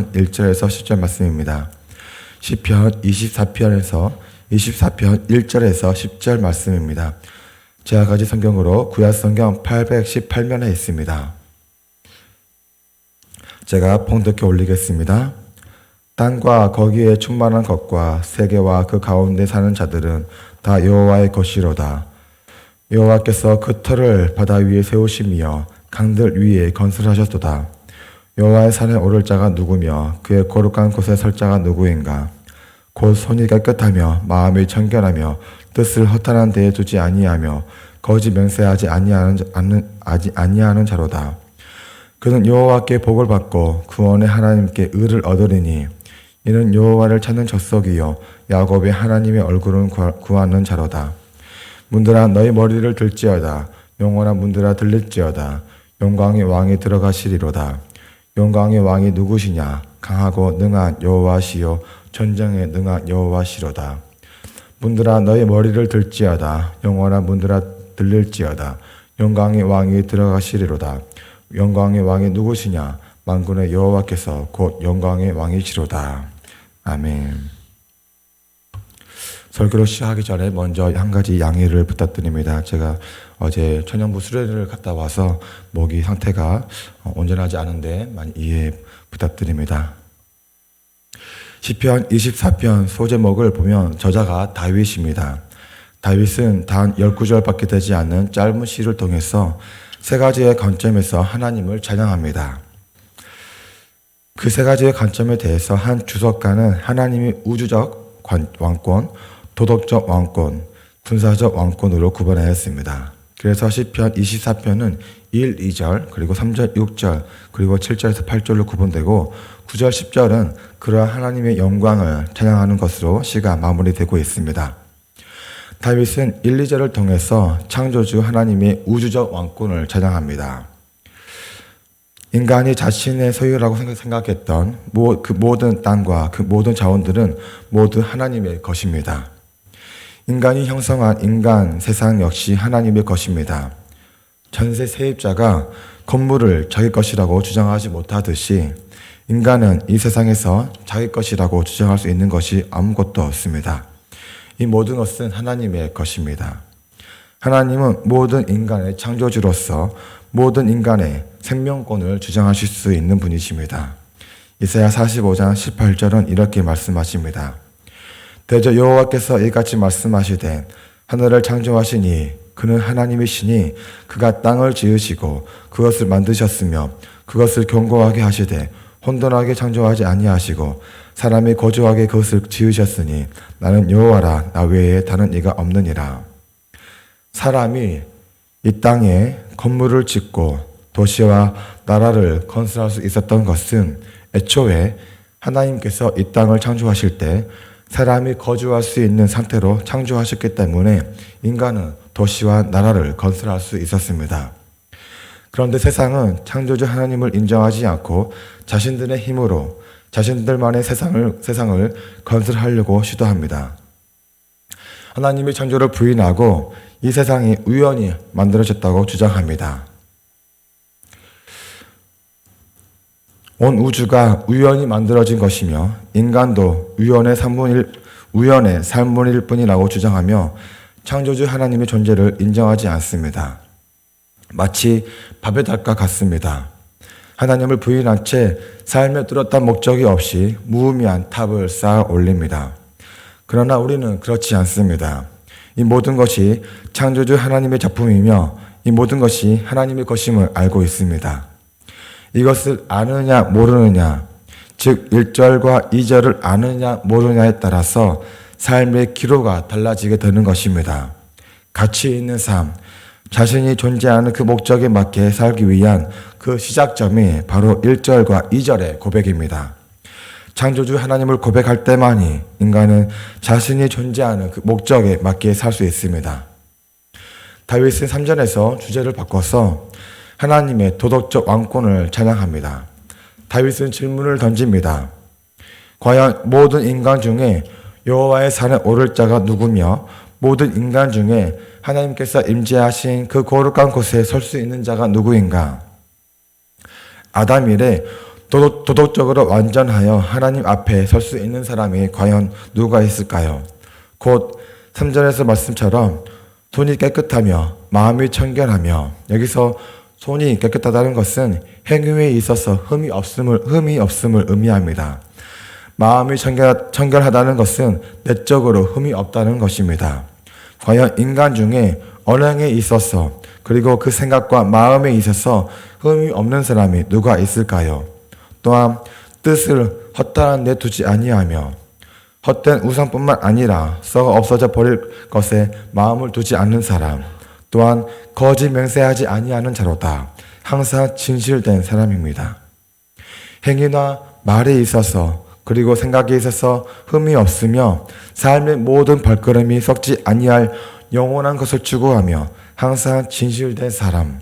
1절에서 10절 말씀입니다. 시편 24편 1절에서 10절 말씀입니다. 제가 가진 성경으로 구약성경 818면에 있습니다. 제가 봉독해 올리겠습니다. 땅과 거기에 충만한 것과 세계와 그 가운데 사는 자들은 다 여호와의 것이로다. 여호와께서 그 터를 바다 위에 세우시며 강들 위에 건설하셨도다. 여호와의 산에 오를 자가 누구며 그의 거룩한 곳에 설 자가 누구인가? 곧 손이 깨끗하며 마음이 청결하며 뜻을 허탄한 데에 두지 아니하며 거짓 맹세하지 아니하는 자로다. 그는 여호와께 복을 받고 구원의 하나님께 의를 얻으리니 이는 여호와를 찾는 젖속이요 야곱의 하나님의 얼굴을 구하는 자로다. 문들아 너희 머리를 들지어다. 영원한 문들아 들릴지어다. 영광의 왕이 들어가시리로다. 영광의 왕이 누구시냐? 강하고 능한 여호와시요 전쟁에 능한 여호와시로다. 문들아 너희 머리를 들지어다. 영원한 문들아 들릴지어다. 영광의 왕이 들어가시리로다. 영광의 왕이 누구시냐? 만군의 여호와께서 곧 영광의 왕이시로다. 아멘. 설교를 시작하기 전에 먼저 한 가지 양해를 부탁드립니다. 제가 어제 천연부 수련회를 갔다 와서 목이 상태가 온전하지 않은데 많이 이해 부탁드립니다. 시편 24편 소제목을 보면 저자가 다윗입니다. 다윗은 단 19절밖에 되지 않는 짧은 시를 통해서 세 가지의 관점에서 하나님을 찬양합니다. 그 세 가지의 관점에 대해서 한 주석가는 하나님이 우주적 왕권, 도덕적 왕권, 군사적 왕권으로 구분하였습니다. 그래서 시편 24편은 1, 2절, 그리고 3절, 6절, 그리고 7절에서 8절로 구분되고 9절, 10절은 그러한 하나님의 영광을 찬양하는 것으로 시가 마무리되고 있습니다. 다윗은 1, 2절을 통해서 창조주 하나님의 우주적 왕권을 찬양합니다. 인간이 자신의 소유라고 생각했던 그 모든 땅과 그 모든 자원들은 모두 하나님의 것입니다. 인간이 형성한 인간 세상 역시 하나님의 것입니다. 전세 세입자가 건물을 자기 것이라고 주장하지 못하듯이 인간은 이 세상에서 자기 것이라고 주장할 수 있는 것이 아무것도 없습니다. 이 모든 것은 하나님의 것입니다. 하나님은 모든 인간의 창조주로서 모든 인간의 생명권을 주장하실 수 있는 분이십니다. 이사야 45장 18절은 이렇게 말씀하십니다. 대저 여호와께서 이같이 말씀하시되 하늘을 창조하시니 그는 하나님이시니 그가 땅을 지으시고 그것을 만드셨으며 그것을 견고하게 하시되 혼돈하게 창조하지 아니하시고 사람이 거주하게 그것을 지으셨으니 나는 여호와라 나 외에 다른 이가 없느니라. 사람이 이 땅에 건물을 짓고 도시와 나라를 건설할 수 있었던 것은 애초에 하나님께서 이 땅을 창조하실 때 사람이 거주할 수 있는 상태로 창조하셨기 때문에 인간은 도시와 나라를 건설할 수 있었습니다. 그런데 세상은 창조주 하나님을 인정하지 않고 자신들의 힘으로 자신들만의 세상을 건설하려고 시도합니다. 하나님의 창조를 부인하고 이 세상이 우연히 만들어졌다고 주장합니다. 온 우주가 우연히 만들어진 것이며 인간도 우연의 3분의 1뿐이라고 주장하며 창조주 하나님의 존재를 인정하지 않습니다. 마치 밥의 닭과 같습니다. 하나님을 부인한 채 삶에 뚜렷한 목적이 없이 무의미한 탑을 쌓아 올립니다. 그러나 우리는 그렇지 않습니다. 이 모든 것이 창조주 하나님의 작품이며 이 모든 것이 하나님의 것임을 알고 있습니다. 이것을 아느냐 모르느냐, 즉 1절과 2절을 아느냐 모르느냐에 따라서 삶의 기로가 달라지게 되는 것입니다. 가치 있는 삶, 자신이 존재하는 그 목적에 맞게 살기 위한 그 시작점이 바로 1절과 2절의 고백입니다. 창조주 하나님을 고백할 때만이 인간은 자신이 존재하는 그 목적에 맞게 살 수 있습니다. 다윗은 3절에서 주제를 바꿔서 하나님의 도덕적 왕권을 찬양합니다. 다윗은 질문을 던집니다. 과연 모든 인간 중에 여호와의 산에 오를 자가 누구며 모든 인간 중에 하나님께서 임재하신 그 거룩한 곳에 설 수 있는 자가 누구인가? 아담 이래 도덕적으로 완전하여 하나님 앞에 설 수 있는 사람이 과연 누가 있을까요? 곧 3절에서 말씀처럼 손이 깨끗하며 마음이 청결하며, 여기서 손이 깨끗하다는 것은 행위에 있어서 흠이 없음을 의미합니다. 마음이 청결하다는 것은 내적으로 흠이 없다는 것입니다. 과연 인간 중에 언행에 있어서 그리고 그 생각과 마음에 있어서 흠이 없는 사람이 누가 있을까요? 또한 뜻을 허탄한 데 두지 아니하며 헛된 우상뿐만 아니라 썩어 없어져 버릴 것에 마음을 두지 않는 사람, 또한 거짓 맹세하지 아니하는 자로다. 항상 진실된 사람입니다. 행위나 말에 있어서 그리고 생각에 있어서 흠이 없으며 삶의 모든 발걸음이 썩지 아니할 영원한 것을 추구하며 항상 진실된 사람.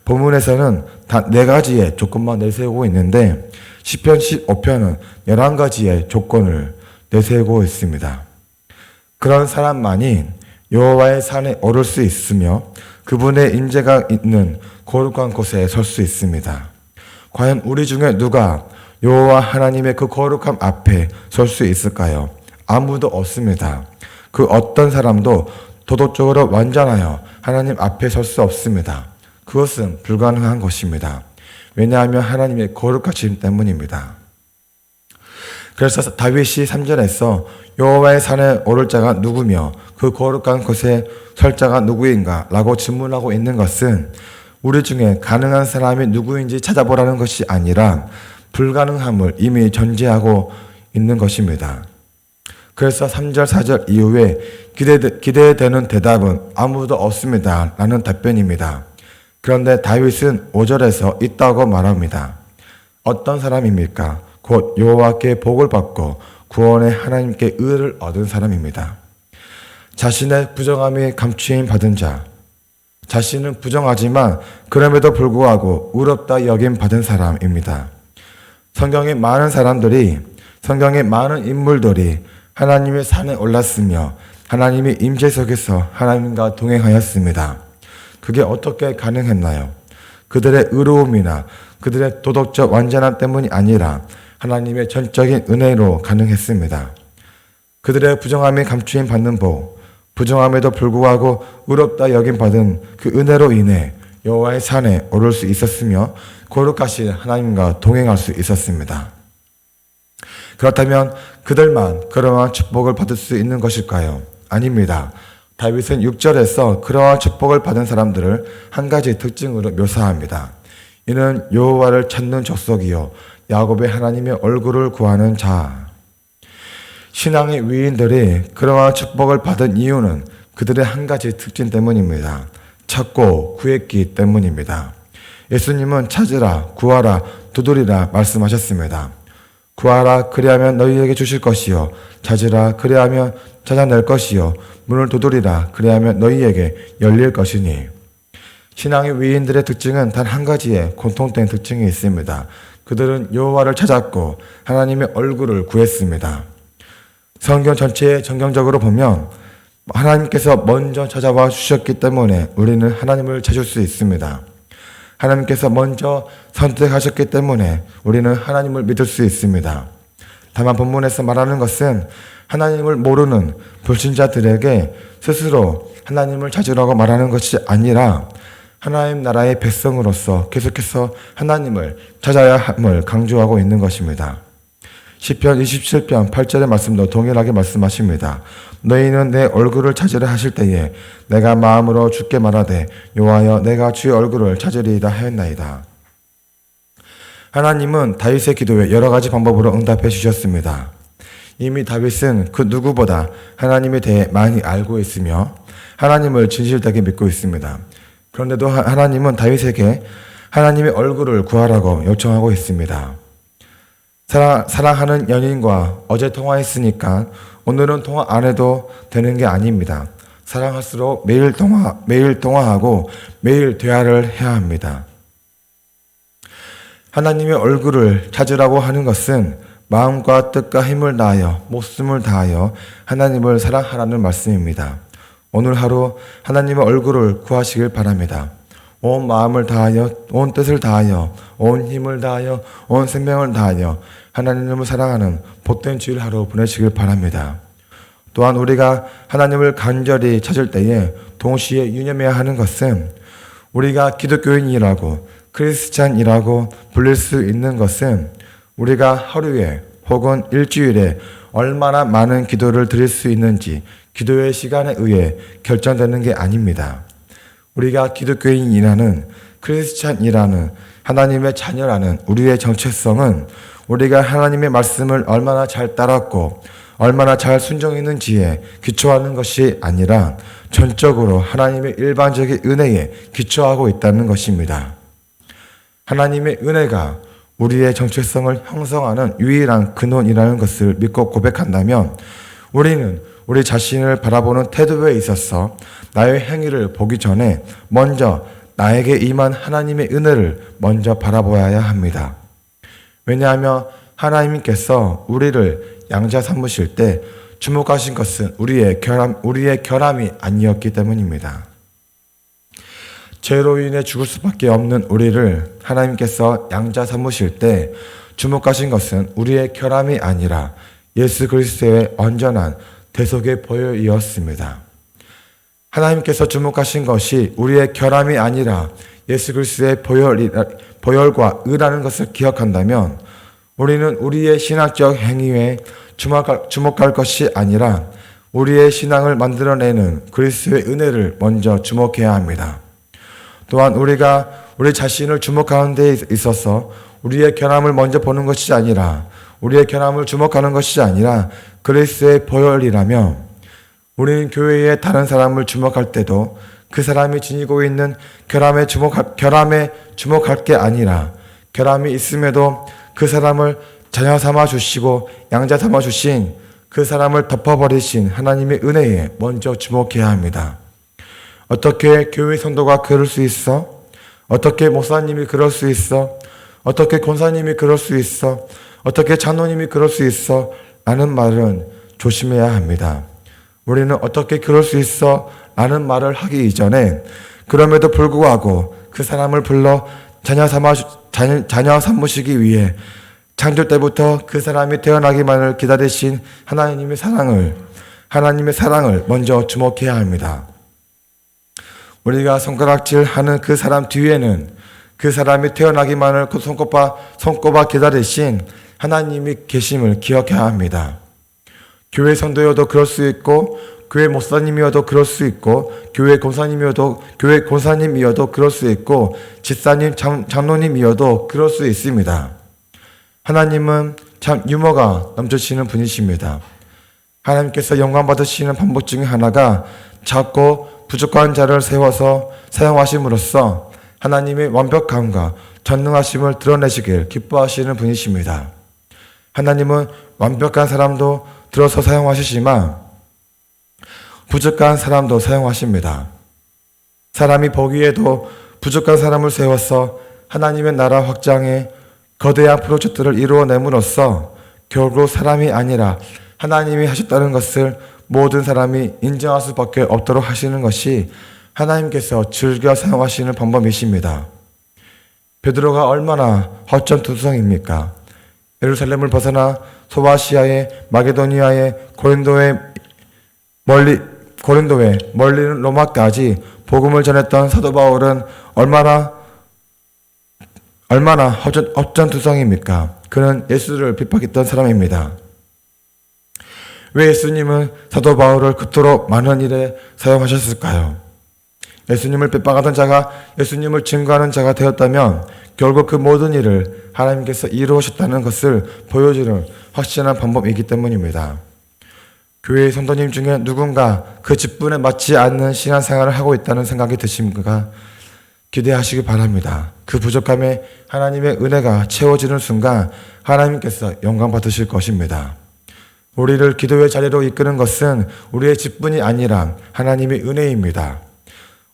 본문에서는 단 4가지의 조건만 내세우고 있는데 시편 15편은 11가지의 조건을 내세우고 있습니다. 그런 사람만이 여호와의 산에 오를 수 있으며 그분의 인재가 있는 거룩한 곳에 설 수 있습니다. 과연 우리 중에 누가 여호와 하나님의 그 거룩함 앞에 설 수 있을까요? 아무도 없습니다. 그 어떤 사람도 도덕적으로 완전하여 하나님 앞에 설 수 없습니다. 그것은 불가능한 것입니다. 왜냐하면 하나님의 거룩하심 때문입니다. 그래서 다윗이 3절에서 여호와의 산에 오를 자가 누구며 그 거룩한 곳에 설 자가 누구인가? 라고 질문하고 있는 것은 우리 중에 가능한 사람이 누구인지 찾아보라는 것이 아니라 불가능함을 이미 전제하고 있는 것입니다. 그래서 3절, 4절 이후에 기대되는 대답은 아무도 없습니다. 라는 답변입니다. 그런데 다윗은 5절에서 있다고 말합니다. 어떤 사람입니까? 곧 여호와께 복을 받고 구원의 하나님께 의를 얻은 사람입니다. 자신의 부정함이 감추임 받은 자, 자신은 부정하지만 그럼에도 불구하고 의롭다 여김 받은 사람입니다. 성경의 많은 인물들이 하나님의 산에 올랐으며 하나님의 임재 속에서 하나님과 동행하였습니다. 그게 어떻게 가능했나요? 그들의 의로움이나 그들의 도덕적 완전함 때문이 아니라 하나님의 전적인 은혜로 가능했습니다. 그들의 부정함이 감추임 받는 복, 부정함에도 불구하고 의롭다 여김 받은 그 은혜로 인해 여호와의 산에 오를 수 있었으며 거룩하신 하나님과 동행할 수 있었습니다. 그렇다면 그들만 그러한 축복을 받을 수 있는 것일까요? 아닙니다. 다윗은 6절에서 그러한 축복을 받은 사람들을 한 가지 특징으로 묘사합니다. 이는 여호와를 찾는 족속이요 야곱의 하나님의 얼굴을 구하는 자. 신앙의 위인들이 그러한 축복을 받은 이유는 그들의 한 가지 특징 때문입니다. 찾고 구했기 때문입니다. 예수님은 찾으라, 구하라, 두드리라 말씀하셨습니다. 구하라 그리하면 너희에게 주실 것이요 찾으라 그리하면 찾아낼 것이요 문을 두드리라 그리하면 너희에게 열릴 것이니. 신앙의 위인들의 특징은 단 한 가지의 공통된 특징이 있습니다. 그들은 여호와를 찾았고 하나님의 얼굴을 구했습니다. 성경 전체에 정경적으로 보면 하나님께서 먼저 찾아와 주셨기 때문에 우리는 하나님을 찾을 수 있습니다. 하나님께서 먼저 선택하셨기 때문에 우리는 하나님을 믿을 수 있습니다. 다만 본문에서 말하는 것은 하나님을 모르는 불신자들에게 스스로 하나님을 찾으라고 말하는 것이 아니라 하나님 나라의 백성으로서 계속해서 하나님을 찾아야 함을 강조하고 있는 것입니다. 시편 27편 8절의 말씀도 동일하게 말씀하십니다. 너희는 내 얼굴을 찾으려 하실 때에 내가 마음으로 주께 말하되 여호와여 내가 주의 얼굴을 찾으리이다 하였나이다. 하나님은 다윗의 기도에 여러 가지 방법으로 응답해 주셨습니다. 이미 다윗은 그 누구보다 하나님에 대해 많이 알고 있으며 하나님을 진실되게 믿고 있습니다. 그런데도 하나님은 다윗에게 하나님의 얼굴을 구하라고 요청하고 있습니다. 사랑하는 연인과 어제 통화했으니까 오늘은 통화 안 해도 되는 게 아닙니다. 사랑할수록 매일 통화하고 매일 대화를 해야 합니다. 하나님의 얼굴을 찾으라고 하는 것은 마음과 뜻과 힘을 다하여 목숨을 다하여 하나님을 사랑하라는 말씀입니다. 오늘 하루 하나님의 얼굴을 구하시길 바랍니다. 온 마음을 다하여, 온 뜻을 다하여, 온 힘을 다하여, 온 생명을 다하여 하나님을 사랑하는 복된 주일 하루 보내시길 바랍니다. 또한 우리가 하나님을 간절히 찾을 때에 동시에 유념해야 하는 것은 우리가 기독교인이라고 크리스찬이라고 불릴 수 있는 것은 우리가 하루에 혹은 일주일에 얼마나 많은 기도를 드릴 수 있는지 기도의 시간에 의해 결정되는 게 아닙니다. 우리가 기독교인이라는 크리스찬이라는 하나님의 자녀라는 우리의 정체성은 우리가 하나님의 말씀을 얼마나 잘 따랐고 얼마나 잘 순종했는지에 기초하는 것이 아니라 전적으로 하나님의 일반적인 은혜에 기초하고 있다는 것입니다. 하나님의 은혜가 우리의 정체성을 형성하는 유일한 근원이라는 것을 믿고 고백한다면 우리는 우리 자신을 바라보는 태도에 있어서 나의 행위를 보기 전에 먼저 나에게 임한 하나님의 은혜를 먼저 바라보아야 합니다. 왜냐하면 하나님께서 우리를 양자 삼으실 때 주목하신 것은 우리의 결함이 아니었기 때문입니다. 죄로 인해 죽을 수밖에 없는 우리를 하나님께서 양자 삼으실 때 주목하신 것은 우리의 결함이 아니라 예수 그리스도의 온전한 대속의 보혈이었습니다. 하나님께서 주목하신 것이 우리의 결함이 아니라 예수 그리스도의 보혈과 의라는 것을 기억한다면 우리는 우리의 신학적 행위에 주목할 것이 아니라 우리의 신앙을 만들어내는 그리스도의 은혜를 먼저 주목해야 합니다. 또한 우리가 우리 자신을 주목하는 데 있어서 우리의 결함을 먼저 보는 것이 아니라 우리의 결함을 주목하는 것이 아니라 그리스도의 보혈이라면 우리는 교회의 다른 사람을 주목할 때도 그 사람이 지니고 있는 결함에 주목할 게 아니라 결함이 있음에도 그 사람을 자녀 삼아 주시고 양자 삼아 주신 그 사람을 덮어버리신 하나님의 은혜에 먼저 주목해야 합니다. 어떻게 교회 성도가 그럴 수 있어? 어떻게 목사님이 그럴 수 있어? 어떻게 권사님이 그럴 수 있어? 어떻게 장로님이 그럴 수 있어? 라는 말은 조심해야 합니다. 우리는 어떻게 그럴 수 있어? 라는 말을 하기 이전에 그럼에도 불구하고 그 사람을 불러 자녀 삼으시기 위해 창조 때부터 그 사람이 태어나기만을 기다리신 하나님의 사랑을 먼저 주목해야 합니다. 우리가 손가락질 하는 그 사람 뒤에는 그 사람이 태어나기만을 손꼽아 기다리신 하나님이 계심을 기억해야 합니다. 교회 성도여도 그럴 수 있고 교회 목사님이어도 그럴 수 있고 교회 권사님이어도 그럴 수 있고 집사님 장로님이어도 그럴 수 있습니다. 하나님은 참 유머가 넘치시는 분이십니다. 하나님께서 영광 받으시는 방법 중에 하나가 작고 부족한 자를 세워서 사용하심으로써 하나님의 완벽함과 전능하심을 드러내시길 기뻐하시는 분이십니다. 하나님은 완벽한 사람도 들어서 사용하시지만 부족한 사람도 사용하십니다. 사람이 보기에도 부족한 사람을 세워서 하나님의 나라 확장에 거대한 프로젝트를 이루어냄으로써 결국 사람이 아니라 하나님이 하셨다는 것을 모든 사람이 인정할 수밖에 없도록 하시는 것이 하나님께서 즐겨 사용하시는 방법이십니다. 베드로가 얼마나 허점투성입니까? 예루살렘을 벗어나 소아시아의 마게도니아의 고린도의 멀리는 로마까지 복음을 전했던 사도 바울은 얼마나 허점투성입니까? 그는 예수를 핍박했던 사람입니다. 왜 예수님은 사도 바울을 그토록 많은 일에 사용하셨을까요? 예수님을 핍박하던 자가 예수님을 증거하는 자가 되었다면 결국 그 모든 일을 하나님께서 이루으셨다는 것을 보여주는 확실한 방법이기 때문입니다. 교회의 성도님 중에 누군가 그 직분에 맞지 않는 신앙생활을 하고 있다는 생각이 드십니까? 기대하시기 바랍니다. 그 부족함에 하나님의 은혜가 채워지는 순간 하나님께서 영광 받으실 것입니다. 우리를 기도의 자리로 이끄는 것은 우리의 직분이 아니라 하나님의 은혜입니다.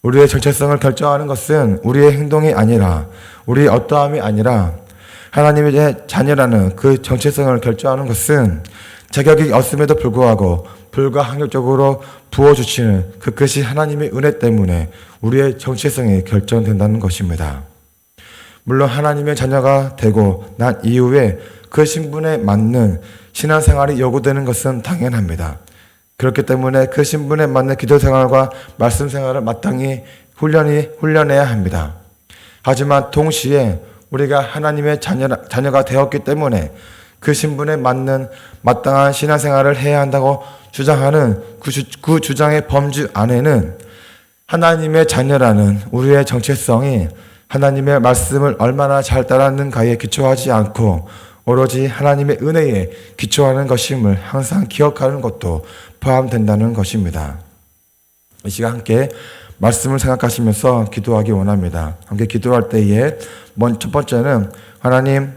우리의 정체성을 결정하는 것은 우리의 행동이 아니라 우리의 어떠함이 아니라 하나님의 자녀라는 그 정체성을 결정하는 것은 자격이 없음에도 불구하고 불가항력적으로 부어주시는 그 크신 하나님의 은혜 때문에 우리의 정체성이 결정된다는 것입니다. 물론 하나님의 자녀가 되고 난 이후에 그 신분에 맞는 신앙생활이 요구되는 것은 당연합니다. 그렇기 때문에 그 신분에 맞는 기도생활과 말씀생활을 마땅히 훈련해야 합니다. 하지만 동시에 우리가 하나님의 자녀가 되었기 때문에 그 신분에 맞는 마땅한 신앙생활을 해야 한다고 주장하는 그 주장의 범주 안에는 하나님의 자녀라는 우리의 정체성이 하나님의 말씀을 얼마나 잘 따랐는가에 기초하지 않고 오로지 하나님의 은혜에 기초하는 것임을 항상 기억하는 것도 포함된다는 것입니다. 이 시간 함께 말씀을 생각하시면서 기도하기 원합니다. 함께 기도할 때에 첫 번째는 하나님,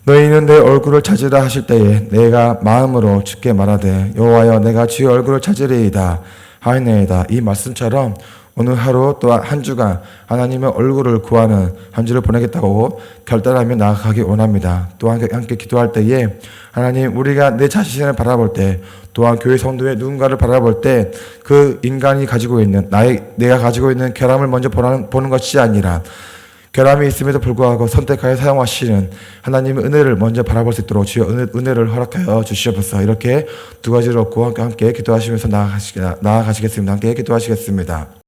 너희는 내 얼굴을 찾으라 하실 때에 내가 마음으로 주께 말하되 여호와여 내가 주의 얼굴을 찾으리이다 하였나이다. 이 말씀처럼 오늘 하루 또한 한 주간 하나님의 얼굴을 구하는 한 주를 보내겠다고 결단하며 나아가기 원합니다. 또한 함께 기도할 때에 하나님, 우리가 내 자신을 바라볼 때 또한 교회 성도의 누군가를 바라볼 때 그 인간이 가지고 있는 내가 가지고 있는 결함을 먼저 보는 것이 아니라 결함이 있음에도 불구하고 선택하여 사용하시는 하나님의 은혜를 먼저 바라볼 수 있도록 주여 은혜를 허락하여 주시옵소서. 이렇게 두 가지를 얻고 함께 기도하시면서 나아가시겠습니다. 함께 기도하시겠습니다.